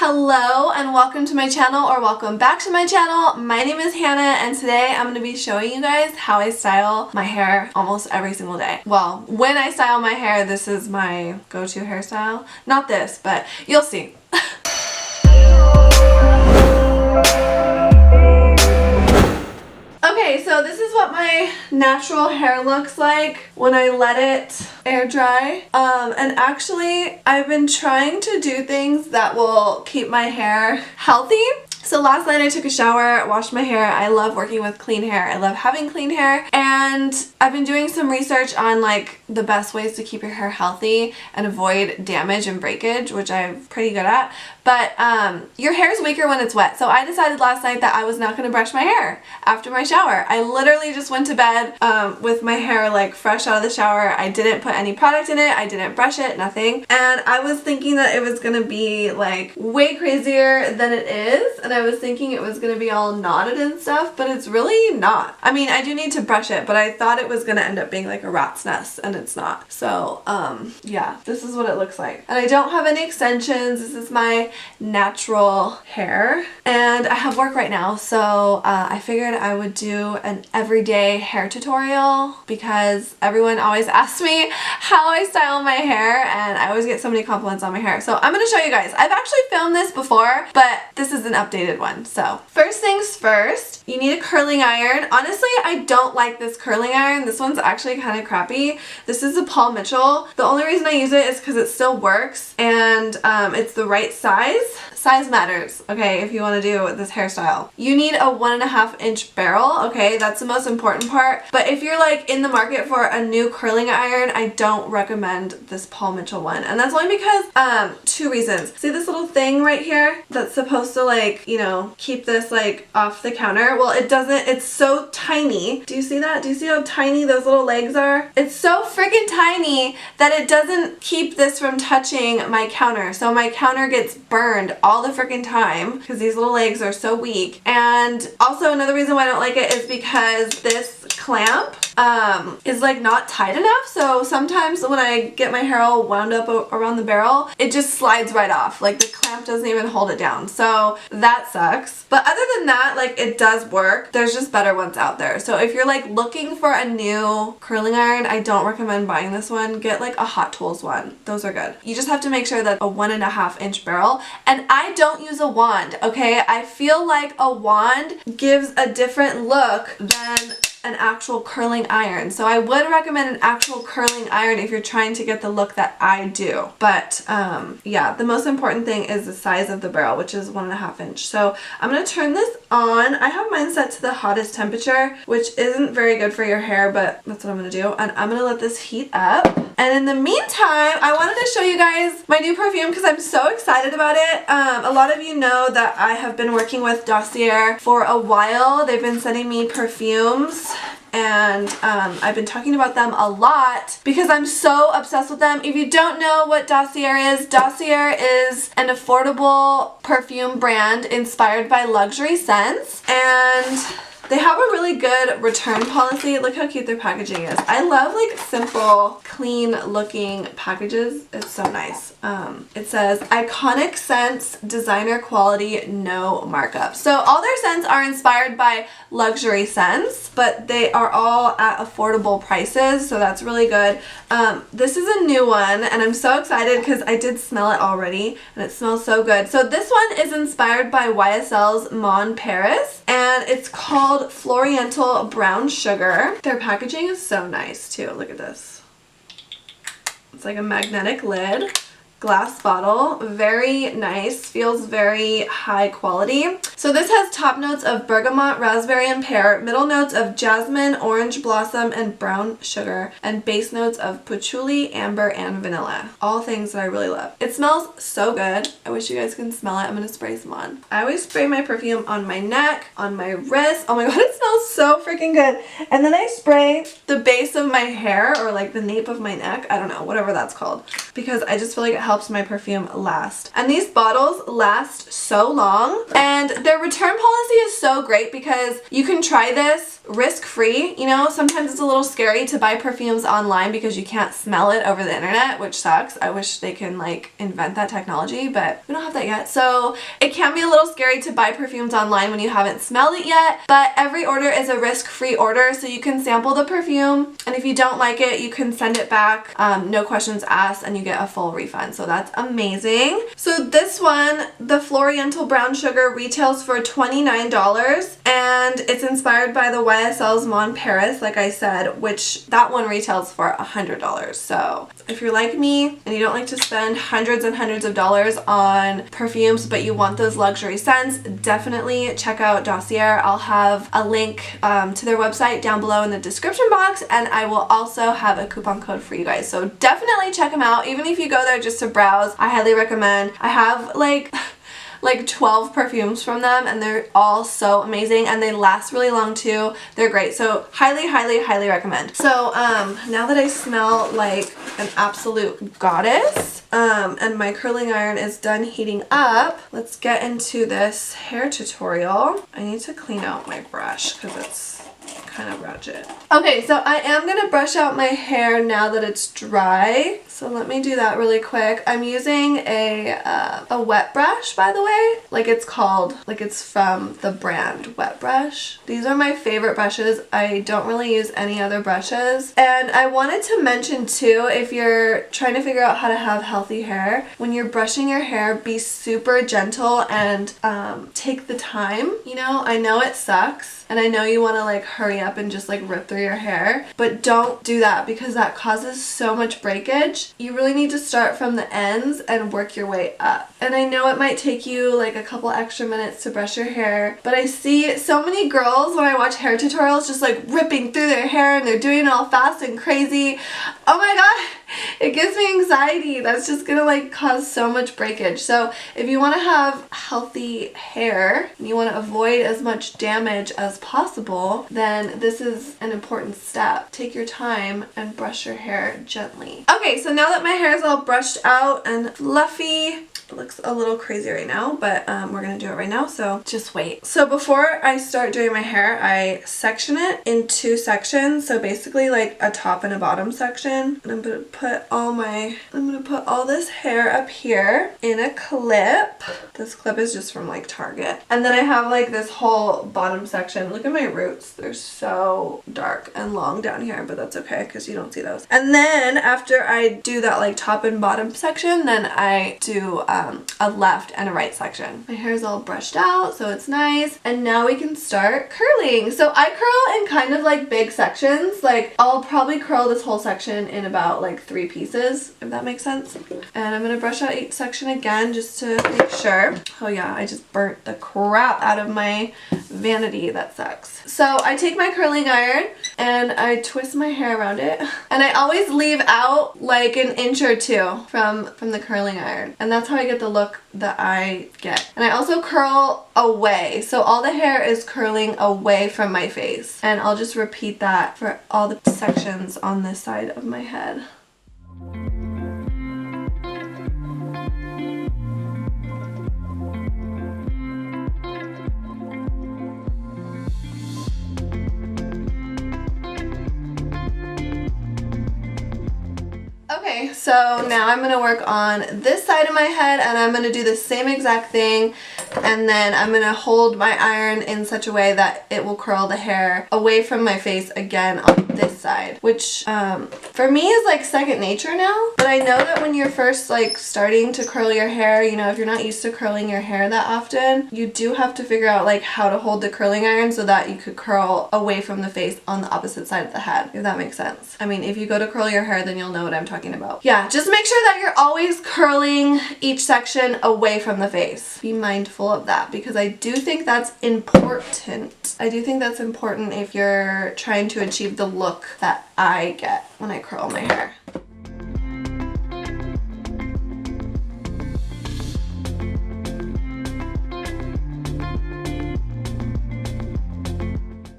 Hello and welcome to my channel, or welcome back to my channel. My name is Hannah and today I'm going to be showing you guys how I style my hair almost every single day. Well, when I style my hair, this is my go-to hairstyle. Not this, but you'll see. Okay, so this is what my natural hair looks like when I let it air dry. And actually, I've been trying to do things that will keep my hair healthy. So last night I took a shower, washed my hair. I love working with clean hair. I love having clean hair. And I've been doing some research on like the best ways to keep your hair healthy and avoid damage and breakage, which I'm pretty good at. But your hair is weaker when it's wet. So I decided last night that I was not going to brush my hair after my shower. I literally just went to bed with my hair like fresh out of the shower. I didn't put any product in it. I didn't brush it, nothing. And I was thinking that it was going to be like way crazier than it is. And I was thinking it was going to be all knotted and stuff, but it's really not. I mean, I do need to brush it, but I thought it was going to end up being like a rat's nest, and it's not. So, yeah, this is what it looks like. And I don't have any extensions. This is my natural hair. And I have work right now, so I figured I would do an everyday hair tutorial because everyone always asks me how I style my hair, and I always get so many compliments on my hair. So I'm going to show you guys. I've actually filmed this before, but this is an updated one. So first things first, you need a curling iron. Honestly, I don't like this curling iron. This one's actually kind of crappy. This is a Paul Mitchell. The only reason I use it is because it still works and it's the right size. Size matters, okay, if you want to do this hairstyle. You need a 1.5 inch barrel, okay, that's the most important part. But if you're like in the market for a new curling iron, I don't recommend this Paul Mitchell one. And that's only because, two reasons. See this little thing right here that's supposed to like, you know, keep this like off the counter? Well, it doesn't. It's so tiny. Do you see that? Do you see how tiny those little legs are? It's so freaking tiny that it doesn't keep this from touching my counter. So my counter gets burned all the freaking time because these little legs are so weak. And also another reason why I don't like it is because this clamp is like not tight enough. So sometimes when I get my hair all wound up around the barrel, it just slides right off. Like the clamp doesn't even hold it down. So that sucks. But other than that, like it does work. There's just better ones out there. So if you're like looking for a new curling iron, I don't recommend buying this one. Get like a Hot Tools one. Those are good. You just have to make sure that a 1.5 inch barrel. And I don't use a wand, okay? I feel like a wand gives a different look than an actual curling iron. So I would recommend an actual curling iron if you're trying to get the look that I do. But yeah, the most important thing is the size of the barrel, which is 1.5 inch. So I'm going to turn this on. I have mine set to the hottest temperature, which isn't very good for your hair, but that's what I'm going to do. And I'm going to let this heat up. And in the meantime, I wanted to show you guys my new perfume because I'm so excited about it. A lot of you know that I have been working with Dossier for a while. They've been sending me perfumes. And I've been talking about them a lot because I'm so obsessed with them. If you don't know what Dossier is an affordable perfume brand inspired by luxury scents, and they have a really good return policy. Look how cute their packaging is. I love like simple, clean looking packages. It's so nice. It says iconic scents, designer quality, no markup. So all their scents are inspired by luxury scents, but they are all at affordable prices. So that's really good. This is a new one and I'm so excited because I did smell it already and it smells so good. So this one is inspired by YSL's Mon Paris and it's called Floriental Brown Sugar. Their packaging is so nice too. Look at this. It's like a magnetic lid. Glass bottle, very nice, feels very high quality. So this has top notes of bergamot, raspberry, and pear, middle notes of jasmine, orange blossom, and brown sugar, and base notes of patchouli, amber, and vanilla. All things that I really love. It smells so good. I wish you guys can smell it. I'm gonna spray some on. I always spray my perfume on my neck, on my wrist. Oh my god, it smells so freaking good. And then I spray the base of my hair, or like the nape of my neck. I don't know, whatever that's called, because I just feel like it helps my perfume last. And these bottles last so long, and their return policy is so great because you can try this it's risk-free. You know, sometimes it's a little scary to buy perfumes online because you can't smell it over the internet, which sucks. I wish they can like invent that technology, but we don't have that yet. So it can be a little scary to buy perfumes online when you haven't smelled it yet, but every order is a risk-free order, so you can sample the perfume, and if you don't like it, you can send it back, no questions asked, and you get a full refund. So that's amazing. So this one, the Floriental Brown Sugar, retails for $29, and it's inspired by the YSL's Mon Paris, like I said, which that one retails for $100. So if you're like me and you don't like to spend hundreds and hundreds of dollars on perfumes, but you want those luxury scents, definitely check out Dossier. I'll have a link to their website down below in the description box, and I will also have a coupon code for you guys. So definitely check them out. Even if you go there just to browse, I highly recommend. I have like 12 perfumes from them, and they're all so amazing, and they last really long too. They're great. So highly, highly, highly recommend. So now that I smell like an absolute goddess, and my curling iron is done heating up, let's get into this hair tutorial. I need to clean out my brush because it's kind of ratchet. Okay, so I am gonna brush out my hair now that it's dry. So let me do that really quick. I'm using a wet brush, by the way. Like it's from the brand Wet Brush. These are my favorite brushes. I don't really use any other brushes. And I wanted to mention too, if you're trying to figure out how to have healthy hair, when you're brushing your hair, be super gentle and take the time. You know, I know it sucks, and I know you want to like hurry up and just like rip through your hair, but don't do that because that causes so much breakage. You really need to start from the ends and work your way up. And I know it might take you like a couple extra minutes to brush your hair, but I see so many girls when I watch hair tutorials just like ripping through their hair, and they're doing it all fast and crazy. Oh my god, it gives me anxiety. That's just gonna like cause so much breakage. So if you want to have healthy hair and you want to avoid as much damage as possible, then this is an important step. Take your time and brush your hair gently. Okay, so now that my hair is all brushed out and fluffy, it looks a little crazy right now, but we're gonna do it right now, so just wait. So before I start doing my hair, I section it in 2 sections. So basically like a top and a bottom section. And I'm gonna put all this hair up here in a clip. This clip is just from like Target. And then I have like this whole bottom section. Look at my roots. They're so dark and long down here, but that's okay because you don't see those. And then after I do that like top and bottom section, then I do a left and a right section. My hair is all brushed out, so it's nice. And now we can start curling. So I curl in kind of like big sections. Like I'll probably curl this whole section in about like 3 pieces, if that makes sense. And I'm gonna brush out each section again just to make sure. Oh yeah, I just burnt the crap out of my vanity. That sucks. So I take my curling iron and I twist my hair around it. And I always leave out like an inch or 2 from the curling iron. And that's how I get the look that I get. And I also curl away. So all the hair is curling away from my face. And I'll just repeat that for all the sections on this side of my head. Okay, so now I'm going to work on this side of my head, and I'm going to do the same exact thing, and then I'm going to hold my iron in such a way that it will curl the hair away from my face again on this side, which for me is like second nature now. But I know that when you're first like starting to curl your hair, you know, if you're not used to curling your hair that often, you do have to figure out like how to hold the curling iron so that you could curl away from the face on the opposite side of the head, if that makes sense. I mean, if you go to curl your hair, then you'll know what I'm talking about. Yeah, just make sure that you're always curling each section away from the face. Be mindful of that because I do think that's important. I do think that's important if you're trying to achieve the look that I get when I curl my hair.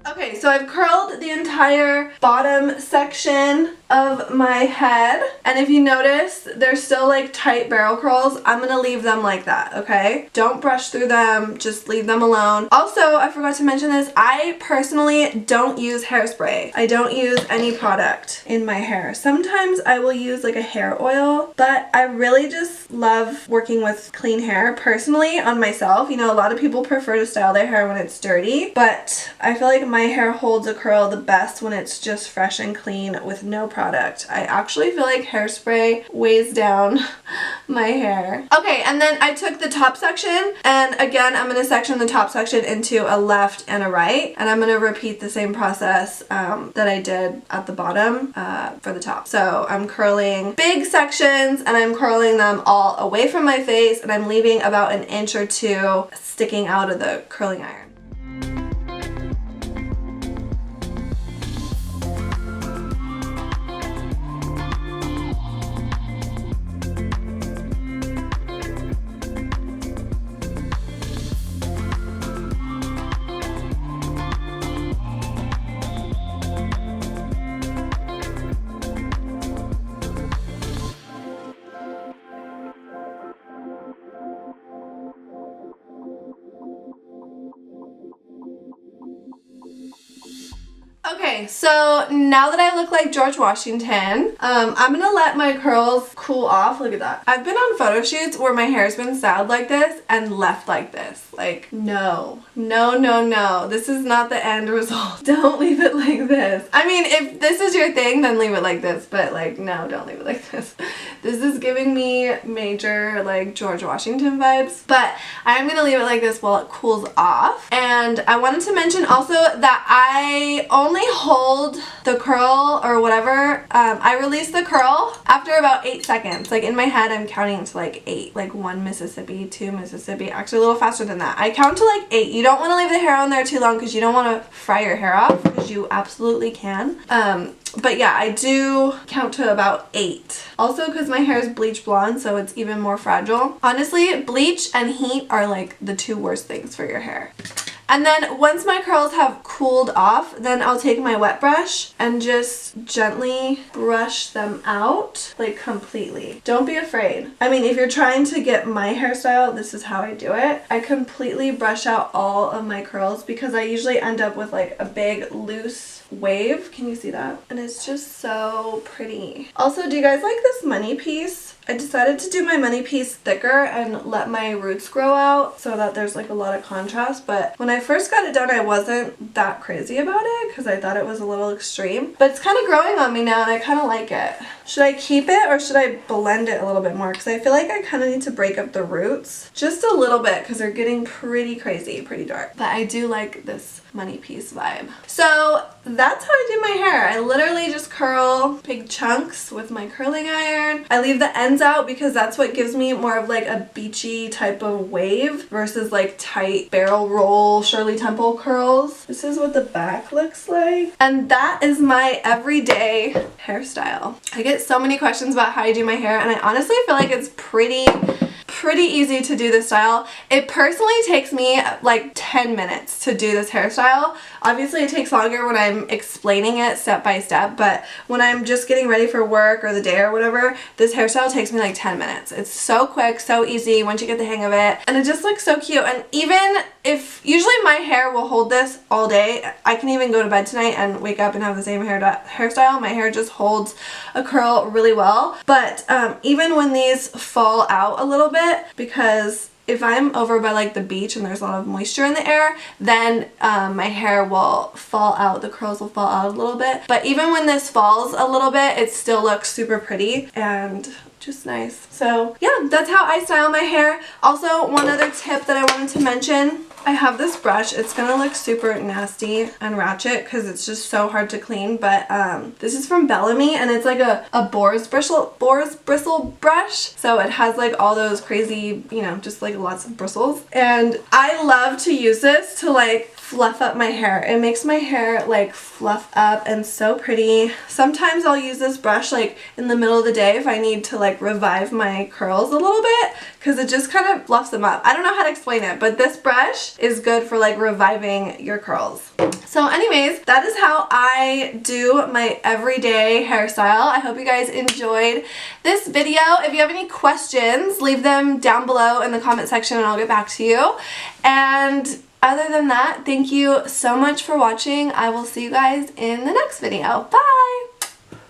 Okay, so I've curled the entire bottom section of my head. And if you notice, they're still like tight barrel curls. I'm gonna leave them like that, okay? Don't brush through them, just leave them alone. Also, I forgot to mention this, I personally don't use hairspray. I don't use any product in my hair. Sometimes I will use like a hair oil, but I really just love working with clean hair personally on myself. You know, a lot of people prefer to style their hair when it's dirty, but I feel like my hair holds a curl the best when it's just fresh and clean with no product. I actually feel like hairspray weighs down my hair. Okay, and then I took the top section, and again, I'm gonna section the top section into a left and a right, and I'm gonna repeat the same process that I did at the bottom for the top. So I'm curling big sections, and I'm curling them all away from my face, and I'm leaving about an inch or two sticking out of the curling iron. Okay, so now that I look like George Washington, I'm gonna let my curls cool off. Look at that. I've been on photo shoots where my hair's been styled like this and left like this. Like, no. No, no, no. This is not the end result. Don't leave it like this. I mean, if this is your thing, then leave it like this, but like, no, don't leave it like this. This is giving me major, like, George Washington vibes, but I'm gonna leave it like this while it cools off. And I wanted to mention also that I only hold the curl or whatever. I release the curl after about 8 seconds. Like in my head, I'm counting to like 8, like 1 Mississippi, 2 Mississippi, actually a little faster than that. I count to like 8. You don't want to leave the hair on there too long because you don't want to fry your hair off, because you absolutely can. But yeah, I do count to about 8. Also because my hair is bleach blonde, so it's even more fragile. Honestly, bleach and heat are like the 2 worst things for your hair. And then once my curls have cooled off, then I'll take my wet brush and just gently brush them out, like completely. Don't be afraid. I mean, if you're trying to get my hairstyle, this is how I do it. I completely brush out all of my curls because I usually end up with like a big loose wave. Can you see that? And it's just so pretty. Also, do you guys like this money piece? I decided to do my money piece thicker and let my roots grow out so that there's like a lot of contrast, but when I first got it done I wasn't that crazy about it because I thought it was a little extreme, but it's kind of growing on me now and I kind of like it. Should I keep it or should I blend it a little bit more? Because I feel like I kind of need to break up the roots just a little bit because they're getting pretty crazy, pretty dark, but I do like this money piece vibe. So that's how I do my hair. I literally just curl big chunks with my curling iron. I leave the ends out because that's what gives me more of like a beachy type of wave versus like tight barrel roll Shirley Temple curls. This is what the back looks like. And that is my everyday hairstyle. I get so many questions about how I do my hair and I honestly feel like it's pretty easy to do this style. It personally takes me like 10 minutes to do this hairstyle. Obviously it takes longer when I'm explaining it step by step, but when I'm just getting ready for work or the day or whatever, this hairstyle takes me like 10 minutes. It's so quick, so easy once you get the hang of it, and it just looks so cute. And even if, usually my hair will hold this all day. I can even go to bed tonight and wake up and have the same hairstyle. My hair just holds a curl really well, but even when these fall out a little bit, because if I'm over by like the beach and there's a lot of moisture in the air, then my hair will fall out, the curls will fall out a little bit. But even when this falls a little bit, it still looks super pretty and just nice. So yeah, that's how I style my hair. Also, one other tip that I wanted to mention, I have this brush. It's gonna look super nasty and ratchet because it's just so hard to clean, but this is from Bellamy and it's like a boar's bristle brush. So it has like all those crazy, you know, just like lots of bristles. And I love to use this to like fluff up my hair. It makes my hair like fluff up and so pretty. Sometimes I'll use this brush like in the middle of the day if I need to like revive my curls a little bit because it just kind of fluffs them up. I don't know how to explain it, but this brush much is good for like reviving your curls. So anyways, that is how I do my everyday hairstyle. I hope you guys enjoyed this video. If you have any questions, leave them down below in the comment section and I'll get back to you. And other than that, thank you so much for watching. I will see you guys in the next video. Bye!